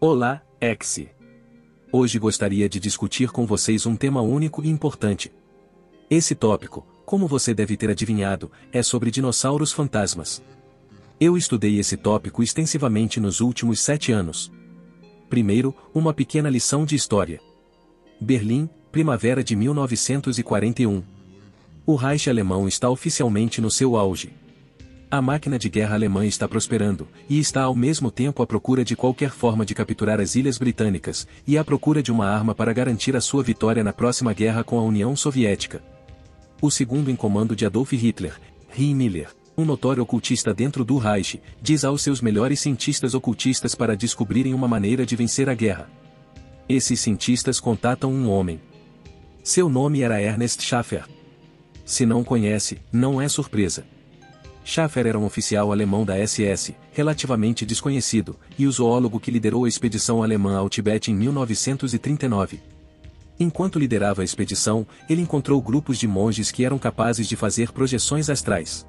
Olá, Exe. Hoje gostaria de discutir com vocês um tema único e importante. Esse tópico, como você deve ter adivinhado, é sobre dinossauros fantasmas. Eu estudei esse tópico extensivamente nos últimos 7 anos. Primeiro, uma pequena lição de história. Berlim, primavera de 1941. O Reich alemão está oficialmente no seu auge. A máquina de guerra alemã está prosperando, e está ao mesmo tempo à procura de qualquer forma de capturar as ilhas britânicas, e à procura de uma arma para garantir a sua vitória na próxima guerra com a União Soviética. O segundo em comando de Adolf Hitler, Himmler, um notório ocultista dentro do Reich, diz aos seus melhores cientistas ocultistas para descobrirem uma maneira de vencer a guerra. Esses cientistas contatam um homem. Seu nome era Ernst Schaffer. Se não conhece, não é surpresa. Schaffer era um oficial alemão da SS, relativamente desconhecido, e o zoólogo que liderou a expedição alemã ao Tibete em 1939. Enquanto liderava a expedição, ele encontrou grupos de monges que eram capazes de fazer projeções astrais.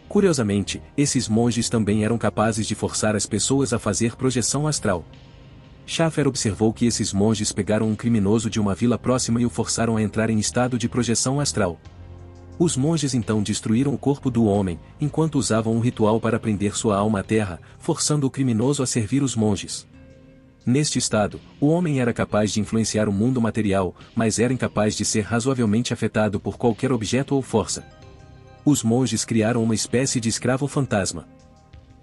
Curiosamente, esses monges também eram capazes de forçar as pessoas a fazer projeção astral. Schaffer observou que esses monges pegaram um criminoso de uma vila próxima e o forçaram a entrar em estado de projeção astral. Os monges então destruíram o corpo do homem, enquanto usavam um ritual para prender sua alma à terra, forçando o criminoso a servir os monges. Neste estado, o homem era capaz de influenciar o mundo material, mas era incapaz de ser razoavelmente afetado por qualquer objeto ou força. Os monges criaram uma espécie de escravo fantasma.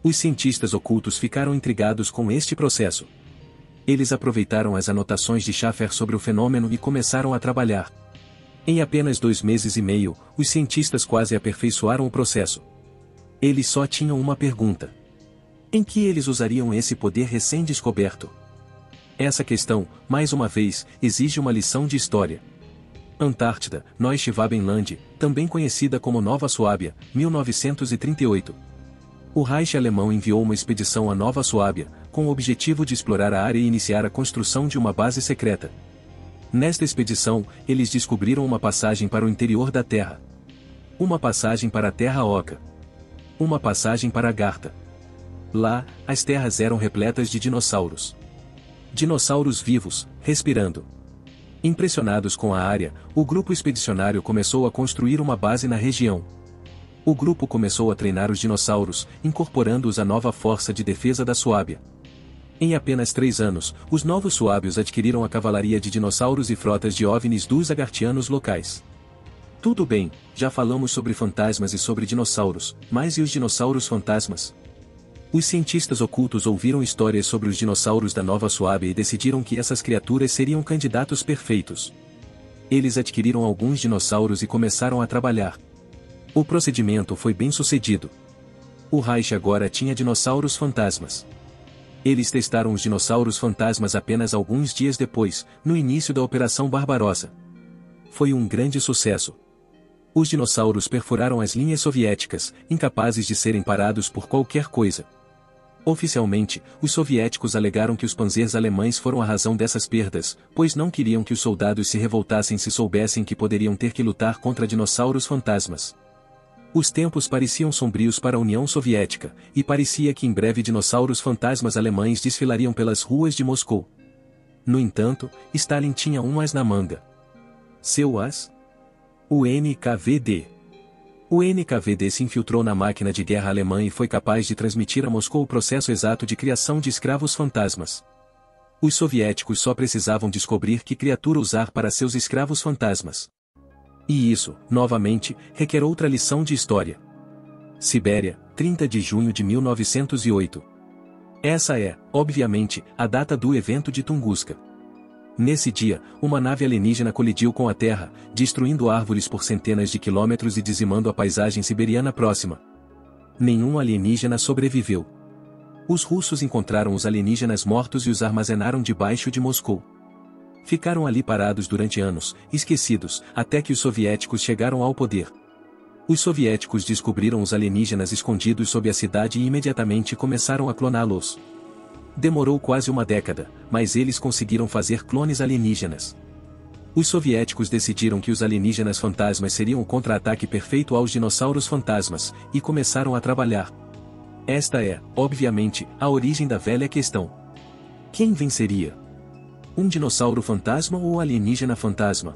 Os cientistas ocultos ficaram intrigados com este processo. Eles aproveitaram as anotações de Schaffer sobre o fenômeno e começaram a trabalhar. Em apenas 2 meses e meio, os cientistas quase aperfeiçoaram o processo. Eles só tinham uma pergunta. Em que eles usariam esse poder recém-descoberto? Essa questão, mais uma vez, exige uma lição de história. Antártida, Neuschwabenland, também conhecida como Nova Suábia, 1938. O Reich alemão enviou uma expedição a Nova Suábia, com o objetivo de explorar a área e iniciar a construção de uma base secreta. Nesta expedição, eles descobriram uma passagem para o interior da Terra. Uma passagem para a Terra Oca. Uma passagem para Agartha. Lá, as terras eram repletas de dinossauros. Dinossauros vivos, respirando. Impressionados com a área, o grupo expedicionário começou a construir uma base na região. O grupo começou a treinar os dinossauros, incorporando-os à nova força de defesa da Suábia. Em apenas 3 anos, os novos suábios adquiriram a cavalaria de dinossauros e frotas de OVNIs dos agartianos locais. Tudo bem, já falamos sobre fantasmas e sobre dinossauros, mas e os dinossauros fantasmas? Os cientistas ocultos ouviram histórias sobre os dinossauros da Nova Suábia e decidiram que essas criaturas seriam candidatos perfeitos. Eles adquiriram alguns dinossauros e começaram a trabalhar. O procedimento foi bem sucedido. O Reich agora tinha dinossauros fantasmas. Eles testaram os dinossauros fantasmas apenas alguns dias depois, no início da Operação Barbarossa. Foi um grande sucesso. Os dinossauros perfuraram as linhas soviéticas, incapazes de serem parados por qualquer coisa. Oficialmente, os soviéticos alegaram que os panzers alemães foram a razão dessas perdas, pois não queriam que os soldados se revoltassem se soubessem que poderiam ter que lutar contra dinossauros fantasmas. Os tempos pareciam sombrios para a União Soviética, e parecia que em breve dinossauros fantasmas alemães desfilariam pelas ruas de Moscou. No entanto, Stalin tinha um as na manga. Seu as? O NKVD. O NKVD se infiltrou na máquina de guerra alemã e foi capaz de transmitir a Moscou o processo exato de criação de escravos fantasmas. Os soviéticos só precisavam descobrir que criatura usar para seus escravos fantasmas. E isso, novamente, requer outra lição de história. Sibéria, 30 de junho de 1908. Essa é, obviamente, a data do evento de Tunguska. Nesse dia, uma nave alienígena colidiu com a Terra, destruindo árvores por centenas de quilômetros e dizimando a paisagem siberiana próxima. Nenhum alienígena sobreviveu. Os russos encontraram os alienígenas mortos e os armazenaram debaixo de Moscou. Ficaram ali parados durante anos, esquecidos, até que os soviéticos chegaram ao poder. Os soviéticos descobriram os alienígenas escondidos sob a cidade e imediatamente começaram a cloná-los. Demorou quase uma década, mas eles conseguiram fazer clones alienígenas. Os soviéticos decidiram que os alienígenas fantasmas seriam o contra-ataque perfeito aos dinossauros fantasmas, e começaram a trabalhar. Esta é, obviamente, a origem da velha questão. Quem venceria? Um dinossauro fantasma ou alienígena fantasma?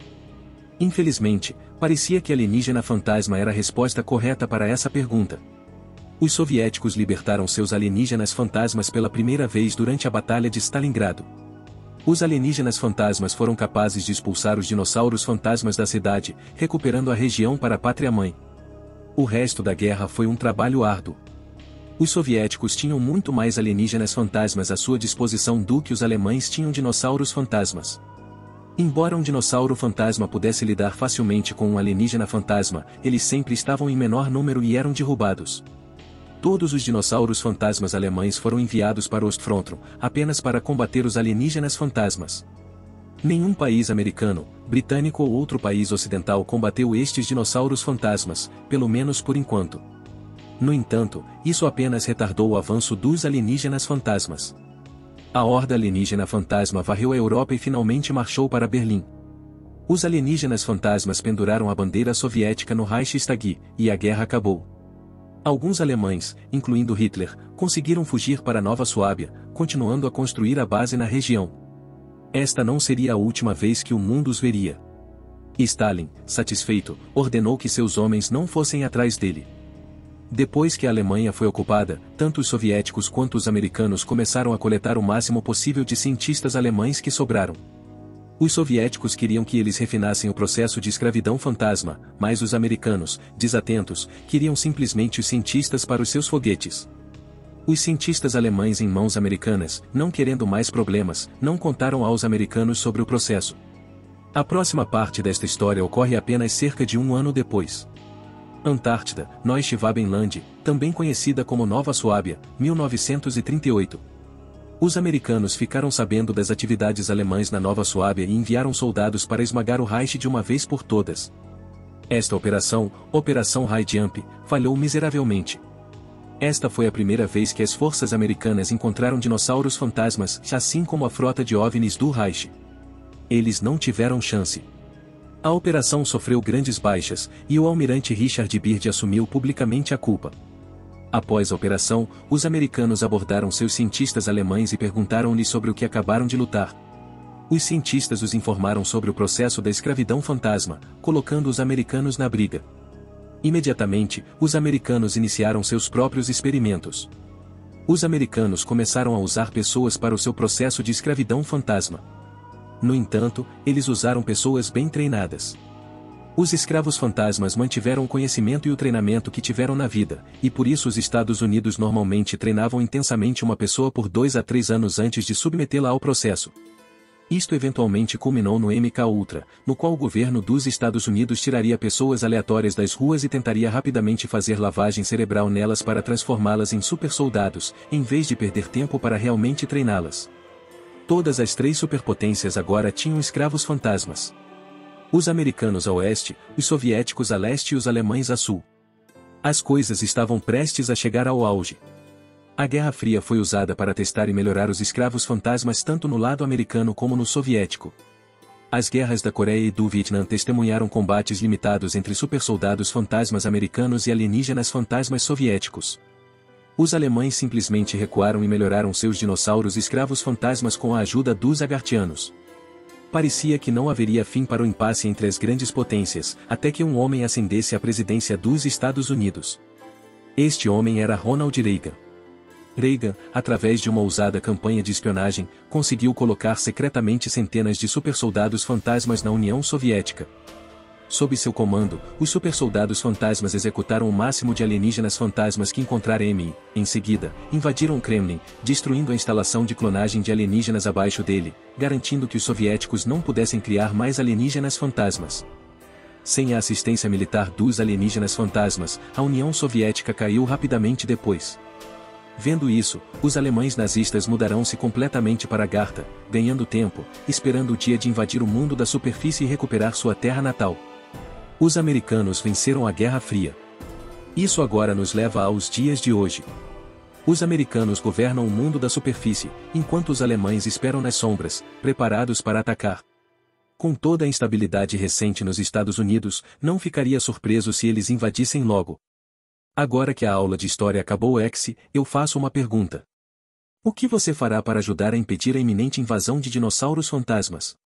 Infelizmente, parecia que alienígena fantasma era a resposta correta para essa pergunta. Os soviéticos libertaram seus alienígenas fantasmas pela primeira vez durante a Batalha de Stalingrado. Os alienígenas fantasmas foram capazes de expulsar os dinossauros fantasmas da cidade, recuperando a região para a pátria-mãe. O resto da guerra foi um trabalho árduo. Os soviéticos tinham muito mais alienígenas fantasmas à sua disposição do que os alemães tinham dinossauros fantasmas. Embora um dinossauro fantasma pudesse lidar facilmente com um alienígena fantasma, eles sempre estavam em menor número e eram derrubados. Todos os dinossauros fantasmas alemães foram enviados para Ostfronten, apenas para combater os alienígenas fantasmas. Nenhum país americano, britânico ou outro país ocidental combateu estes dinossauros fantasmas, pelo menos por enquanto. No entanto, isso apenas retardou o avanço dos alienígenas fantasmas. A horda alienígena fantasma varreu a Europa e finalmente marchou para Berlim. Os alienígenas fantasmas penduraram a bandeira soviética no Reichstag, e a guerra acabou. Alguns alemães, incluindo Hitler, conseguiram fugir para Nova Suábia, continuando a construir a base na região. Esta não seria a última vez que o mundo os veria. Stalin, satisfeito, ordenou que seus homens não fossem atrás dele. Depois que a Alemanha foi ocupada, tanto os soviéticos quanto os americanos começaram a coletar o máximo possível de cientistas alemães que sobraram. Os soviéticos queriam que eles refinassem o processo de escravidão fantasma, mas os americanos, desatentos, queriam simplesmente os cientistas para os seus foguetes. Os cientistas alemães em mãos americanas, não querendo mais problemas, não contaram aos americanos sobre o processo. A próxima parte desta história ocorre apenas cerca de um ano depois. Antártida, Neuschwabenland, também conhecida como Nova Suábia, 1938. Os americanos ficaram sabendo das atividades alemãs na Nova Suábia e enviaram soldados para esmagar o Reich de uma vez por todas. Esta operação, Operação High Jump, falhou miseravelmente. Esta foi a primeira vez que as forças americanas encontraram dinossauros fantasmas, assim como a frota de OVNIs do Reich. Eles não tiveram chance. A operação sofreu grandes baixas, e o almirante Richard Byrd assumiu publicamente a culpa. Após a operação, os americanos abordaram seus cientistas alemães e perguntaram-lhes sobre o que acabaram de lutar. Os cientistas os informaram sobre o processo da escravidão fantasma, colocando os americanos na briga. Imediatamente, os americanos iniciaram seus próprios experimentos. Os americanos começaram a usar pessoas para o seu processo de escravidão fantasma. No entanto, eles usaram pessoas bem treinadas. Os escravos fantasmas mantiveram o conhecimento e o treinamento que tiveram na vida, e por isso os Estados Unidos normalmente treinavam intensamente uma pessoa por 2 a 3 anos antes de submetê-la ao processo. Isto eventualmente culminou no MK-Ultra, no qual o governo dos Estados Unidos tiraria pessoas aleatórias das ruas e tentaria rapidamente fazer lavagem cerebral nelas para transformá-las em supersoldados, em vez de perder tempo para realmente treiná-las. Todas as 3 superpotências agora tinham escravos fantasmas. Os americanos a oeste, os soviéticos a leste e os alemães a sul. As coisas estavam prestes a chegar ao auge. A Guerra Fria foi usada para testar e melhorar os escravos fantasmas tanto no lado americano como no soviético. As guerras da Coreia e do Vietnã testemunharam combates limitados entre supersoldados fantasmas americanos e alienígenas fantasmas soviéticos. Os alemães simplesmente recuaram e melhoraram seus dinossauros escravos fantasmas com a ajuda dos agartianos. Parecia que não haveria fim para o impasse entre as grandes potências, até que um homem ascendesse à presidência dos Estados Unidos. Este homem era Ronald Reagan. Reagan, através de uma ousada campanha de espionagem, conseguiu colocar secretamente centenas de supersoldados fantasmas na União Soviética. Sob seu comando, os supersoldados fantasmas executaram o máximo de alienígenas fantasmas que encontraram e, em seguida, invadiram o Kremlin, destruindo a instalação de clonagem de alienígenas abaixo dele, garantindo que os soviéticos não pudessem criar mais alienígenas fantasmas. Sem a assistência militar dos alienígenas fantasmas, a União Soviética caiu rapidamente depois. Vendo isso, os alemães nazistas mudarão-se completamente para Garta, ganhando tempo, esperando o dia de invadir o mundo da superfície e recuperar sua terra natal. Os americanos venceram a Guerra Fria. Isso agora nos leva aos dias de hoje. Os americanos governam o mundo da superfície, enquanto os alemães esperam nas sombras, preparados para atacar. Com toda a instabilidade recente nos Estados Unidos, não ficaria surpreso se eles invadissem logo. Agora que a aula de história acabou, eu faço uma pergunta. O que você fará para ajudar a impedir a iminente invasão de dinossauros fantasmas?